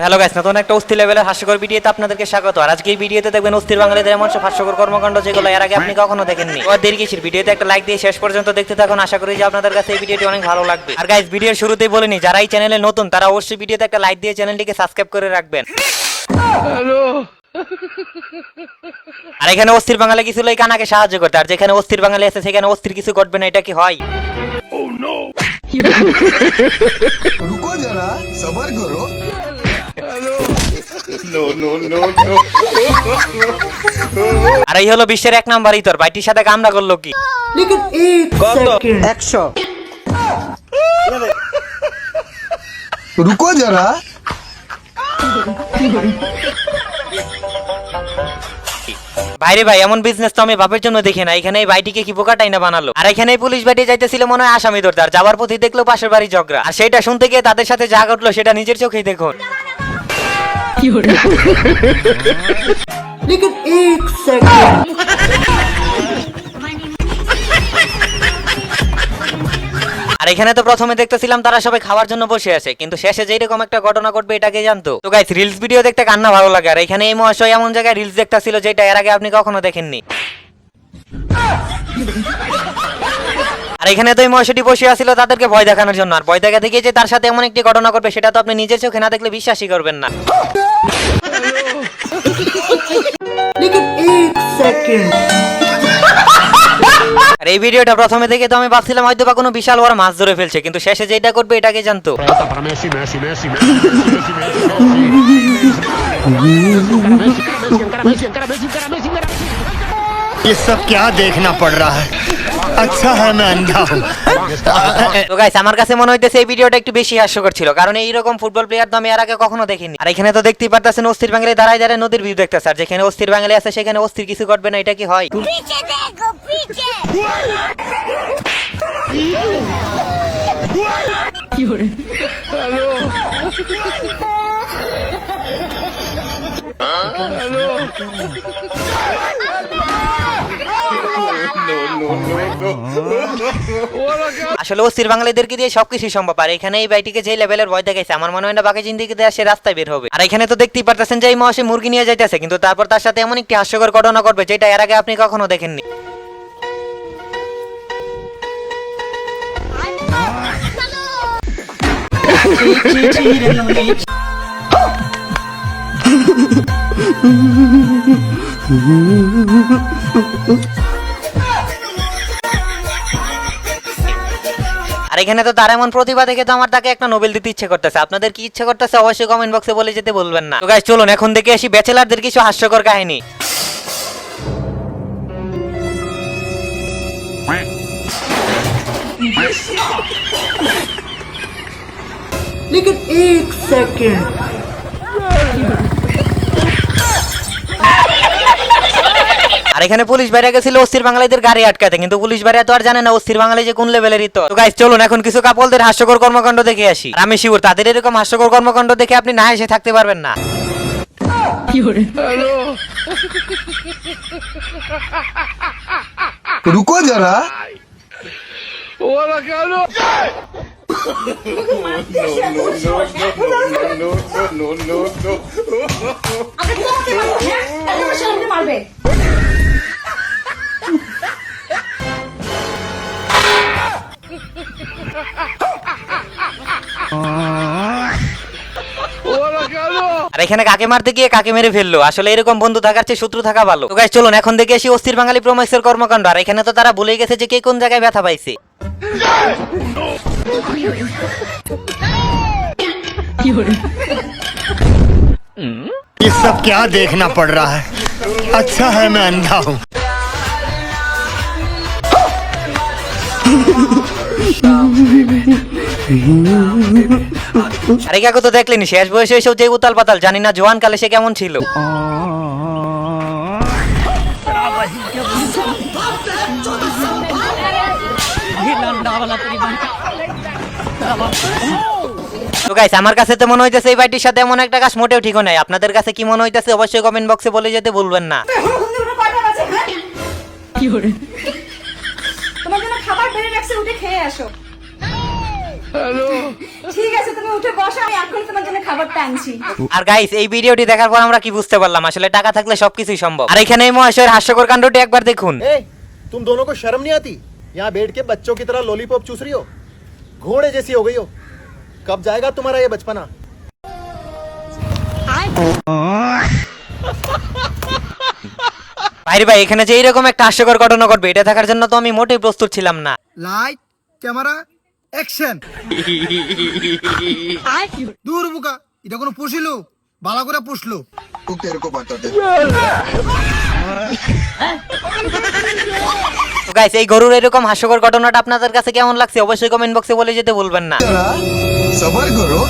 Hello guys, নতুন একটা অস্থির লেভেলের হাস্যকর ভিডিওতে আপনাদেরকে স্বাগত। আর আজকে এই ভিডিওতে দেখবেন অস্থির বাঙালিদের এমন সব হাস্যকর কর্মকাণ্ড যেগুলো এর আগে আপনি কখনো দেখেননি। আর দেরি কিসের, ভিডিওতে একটা লাইক দিয়ে শেষ পর্যন্ত দেখতে থাকুন। আশা করি যে আপনাদের কাছে এই ভিডিওটি অনেক ভালো লাগবে। আর গাইস, ভিডিওর শুরুতেই বলিনি, যারা এই চ্যানেলে নতুন তারা অবশ্যই ভিডিওতে একটা লাইক দিয়ে চ্যানেলটিকে সাবস্ক্রাইব করে রাখবেন। হ্যালো। আর এখানে অস্থির বাঙালি কিছু লোক কানাকে সাহায্য করতে, আর যেখানে অস্থির বাঙালি আছে সেখানে অস্থির কিছু ঘটবে না, এটা কি হয়? रुको जरा सबर करो। আর এই হলো বিশ্বের এক নাম্বার ইতর, বাইটির সাথে কামড়া করলো কি? लेकिन एक सेकंड 100 रुको जरा। ভাইরে ভাই, এমন বিজনেস তো আমি বাপের জন্য দেখি না। এখানে এই ভাইটিকে কি বোকাটাই না বানালো। আর এখানে পুলিশ বাড়ি যাইতেছিল মনে হয় আসামি ধরতে, আর যাবার পথে দেখলো পাশের বাড়ি ঝগড়া। আর সেটা শুনতে গিয়ে তাদের সাথে যা ঘটলো সেটা নিজের চোখেই দেখুন। लेकिन एक सेकंड আর এখানে তো প্রথমে দেখতেছিলাম তারা সবাই খাওয়ার জন্য বসে আছে, কিন্তু শেষে যে এরকম একটা ঘটনা ঘটবে এটা কে জানতো? তো গাইস, রিলস ভিডিও দেখতে কান্না ভালো লাগে। আর এখানে এই মহাশয় এমন জায়গায় রিলস দেখতেছিল যেটা এর আগে আপনি কখনো দেখেননি। আর এখানে তো এই মহাশয়টি বসে আছিল তাদেরকে ভয় দেখানোর জন্য। আর ভয় দেখা থেকে যে তার সাথে এমন একটি ঘটনা ঘটবে সেটা তো আপনি নিজের চোখে না দেখলে বিশ্বাসই করবেন না। लेकिन एक सेकंड আর এই ভিডিওটা প্রথমে থেকে তো আমি ভাবছিলাম হয়তো বা কোনো বিশাল বড় মাছ ধরে ফেলছে, কিন্তু শেষে যেটা করবে এটাকে জানতো। ये सब क्या देखना पड़ रहा है? अच्छा है मैं अंधा हूँ। তো গাইস, আমার কাছে মনে হইতেছে এই ভিডিওটা একটু বেশি হাস্যকর ছিল, কারণ এইরকম ফুটবল প্লেয়ার তো আমি এর আগে কখনো দেখিনি। আর এখানে তো দেখতেই পারতেছেন অস্থির বাঙালি দাঁড়ায় দাঁড়ায় নদীর ভিউ দেখতেছে, আর যেখানে অস্থির বাঙালি আছে সেখানে অস্থির কিছু ঘটবে না, এটা কি হয়? पीछे देखो पीछे আসলে অস্থির বাঙালিদেরকে দিয়ে সবকিছু সম্ভব। আর এখানে এই বাইটিকে যে লেভেলের ভয় দেখাইছে, আমার মনে হয় না বাকি জিন্দিগিতে সে রাস্তায় বের হবে। আর এখানে তো দেখতেই পারতেছেন যে এই মহাশয় মুরগি নিয়ে যাইতেছে, কিন্তু তারপর তার সাথে এমন একটি হাস্যকর ঘটনা ঘটবে যেটা এর আগে আপনি কখনো দেখেননি। আর এখানে তো তার এমন প্রতিভা দেখে তো আমার তাকে একটা নোবেল দিতে ইচ্ছে করতেছে। আপনাদের কি ইচ্ছে করতেছে অবশ্যই কমেন্ট বক্সে বলে যেতে বলবেন না। তো গাইস, চলুন এখন দেখে আসি ব্যাচেলারদের কিছু হাস্যকর কাহিনী। लेकिन एक सेकंड আর এখানে পুলিশ বাইরে গেছিল অস্থির বাঙালিদের গাড়ি আটকাতে, কিন্তু পুলিশ বাইরে তো আর জানে না অস্থির বাঙালি যে কোন লেভেলের। তো গাইস, চলুন এখন কিছু কাপলদের হাস্যকর কর্মকাণ্ড দেখে আসি। আর আমি শিওর তাদের এরকম হাস্যকর কর্মকাণ্ড দেখে আপনি না হেসে থাকতে পারবেন না। रुको जरा। মারবে আর এখানে কাকে মারতে গিয়ে কাকে মেরে ফেললো। আসলে এরকম বন্ধু থাকার চেয়ে শত্রু থাকা ভালো। তো গাইস, চলুন এখন দেখে আসি অস্থির বাঙালি প্রোম্যাক্সের কর্মকাণ্ড। আর এখানে তো তারা ভুলে গেছে যে কে কোন জায়গায় ব্যথা পাইছে। ये सब क्या देखना पड़ रहा है? अच्छा है मैं अंधा हूँ। আরে কাকু তো দেখলেনি, শেষ বয়সে এসেও যে উতাল পাতাল, জানি না জোয়ান কালে সে কেমন ছিল। তো গাইস, আমার কাছে তো মনে হইতেছে এই বাইটির সাথে এমন একটা কাজ মোটেও ঠিক নাই। আপনাদের কাছে কি মনে হইতেছে অবশ্যই কমেন্ট বক্সে বলে যেতে ভুলবেন না। তোমার জন্য খাবার বেড়ে রাখছে, উঠে খেয়ে আসো। ঠিক আছে, তুমি উঠে বসো, আমি এখন তোমার জন্য খাবারটা আনছি। আর গাইস, এই ভিডিওটি দেখার পর আমরা কি বুঝতে পারলাম, আসলে টাকা থাকলে সবকিছুই সম্ভব। আর এখানে এই মহাশয়ের হাস্যকর কাণ্ডটি একবার দেখুন। ए, तुम दोनों को शर्म नहीं आती? यहाँ बैठ के बच्चों की तरह लॉलीपॉप चूस रही हो, घोड़े जैसी हो गई हो। कब जाएगा तुम्हारा ये बचपना? ভাই ভাই, এখানে যে এইরকম একটা হাস্যকর ঘটনা ঘটবে এটা দেখার জন্য তো আমি মোটেই প্রস্তুত ছিলাম না। Light camera action. দূর বুকা, এটা কোনো পুষিলো? ভালো করে পুষলো। तू तेरे को बताते তো গাইস, এই গরুর এরকম হাস্যকর ঘটনাটা আপনাদের কাছে কেমন লাগছে অবশ্যই কমেন্ট বক্সে বলে যেতে ভুলবেন না। जरा सबर करो।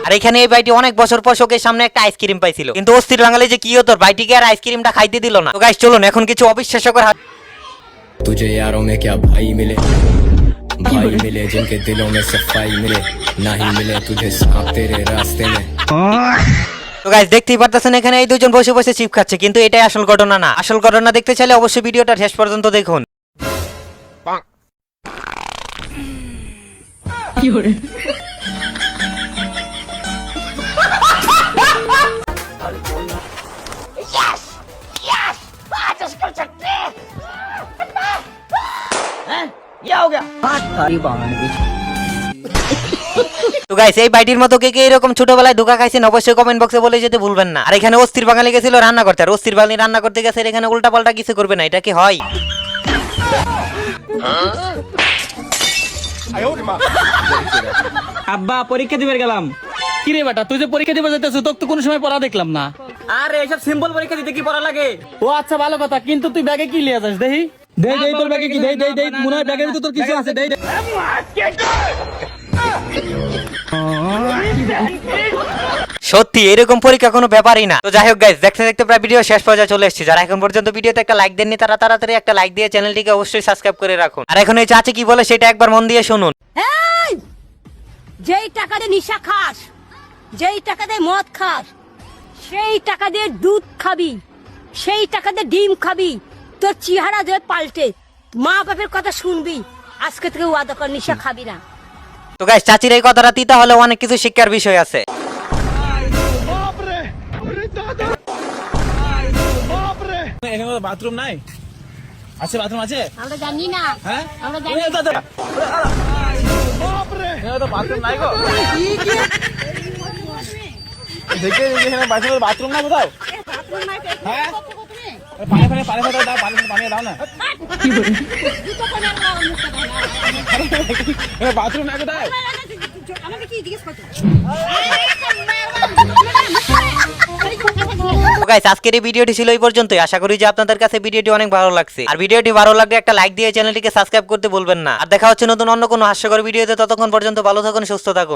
আর এখানে এই ভাইটি অনেক বছর পর শোকের সামনে একটা আইসক্রিম পাইছিল, কিন্তু অস্থির বাঙালি যে কি হতো, ভাইটিকে আর আইসক্রিমটা খাইতে দিল না। তো গাইস চলুন এখন কিছু অবিশ্বাস্যকর तुझे यारों में क्या भाई मिले, भाई मिले जिनके दिलों में सफाई मिले, ना ही मिले तुझे सांप तेरे रास्ते में। তো গাইস দেখতেই পারতেছেন এখানে এই দুজন বসে বসে চিপ খাচ্ছে, কিন্তু এটাই আসল ঘটনা না। আসল ঘটনা দেখতে চাইলে অবশ্যই ভিডিওটা শেষ পর্যন্ত দেখুন। তো গাইস, এই বাইটির মতো কে কে এরকম ছোটবেলায় ধোকা খাইছেন অবশ্যই কমেন্ট বক্সে বলে যেতে ভুলবেন না। আর এখানে অস্থির বাঙালি গেছিল রান্না করতে, আর অস্থির বাঙালি রান্না করতে গেছে, আর এখানে উল্টা পাল্টা কিছু করবে না, এটা কি হয়? আব্বা পরীক্ষা দিবে গেলাম। কি রে বেটা, তুই যে পরীক্ষা দিবে যেতেছ, তোকে তো কোনো সময় পড়া দেখলাম না। আরে এসব সিম্পল পরীক্ষা দিতে কি পড়া লাগে? ও আচ্ছা, ভালো কথা, কিন্তু তুই ব্যাগে কি লিয়ে যাস? দেখি দেই দেই, তোর ব্যাগে কি? দেই দেই দেই, মনে হয় ব্যাগের ভিতর তোর কিছু আছে। দেই দেই। সত্যি এরকম পরীক্ষা কোনো ব্যাপারই না। তো যাই হোক গাইস, দেখতে দেখতে প্রায় ভিডিও শেষ পর্যায়ে চলে এসেছি। যারা এখন পর্যন্ত ভিডিওতে একটা লাইক দেননি তারা তাড়াতাড়ি একটা লাইক দিয়ে চ্যানেলটিকে অবশ্যই সাবস্ক্রাইব করে রাখুন। আর এখন এই চাচি কি বলে সেটা একবার মন দিয়ে শুনুন। এই, যেই টাকা দিয়ে নিশা খাস, যেই টাকা দিয়ে মদ খাস, সেই টাকা দিয়ে দুধ খাবি, সেই টাকা দিয়ে ডিম খাবি, তোর চেহারা দেবে পাল্টে, মা বাপের কথা শুনবি। আজকে থেকে ওয়াদা কর নিশা খাবি না। তো গাইস, চাচির এই কথাটা তিতা হলেও অনেক কিছু শিক্ষার বিষয় আছে। এখানে বাথরুম নাই? আছে, বাথরুম আছে? আমরা জানি না, হ্যাঁ, আমরা জানি না। এখানে তো বাথরুম নাই গো। দেখে এখানে বাথরুম নাই কোথাও? হ্যাঁ, পানি ফানি পানি ফানি দাও, পানি পানি দাও না। বাথরুম নাই কোথায়? আমাকে কি জিজ্ঞেস করছো? তো গাইস, আজকের এই ভিডিওটি ছিল এই পর্যন্তই। আশা করি যে আপনাদের কাছে ভিডিওটি অনেক ভালো লাগছে। আর ভিডিওটি ভালো লাগলে একটা লাইক দিয়ে চ্যানেলটিকে সাবস্ক্রাইব করতে ভুলবেন না। আর দেখা হচ্ছে নতুন অন্য কোনো হাস্যকর ভিডিওতে। ততক্ষণ পর্যন্ত ভালো থাকুন, সুস্থ থাকুন।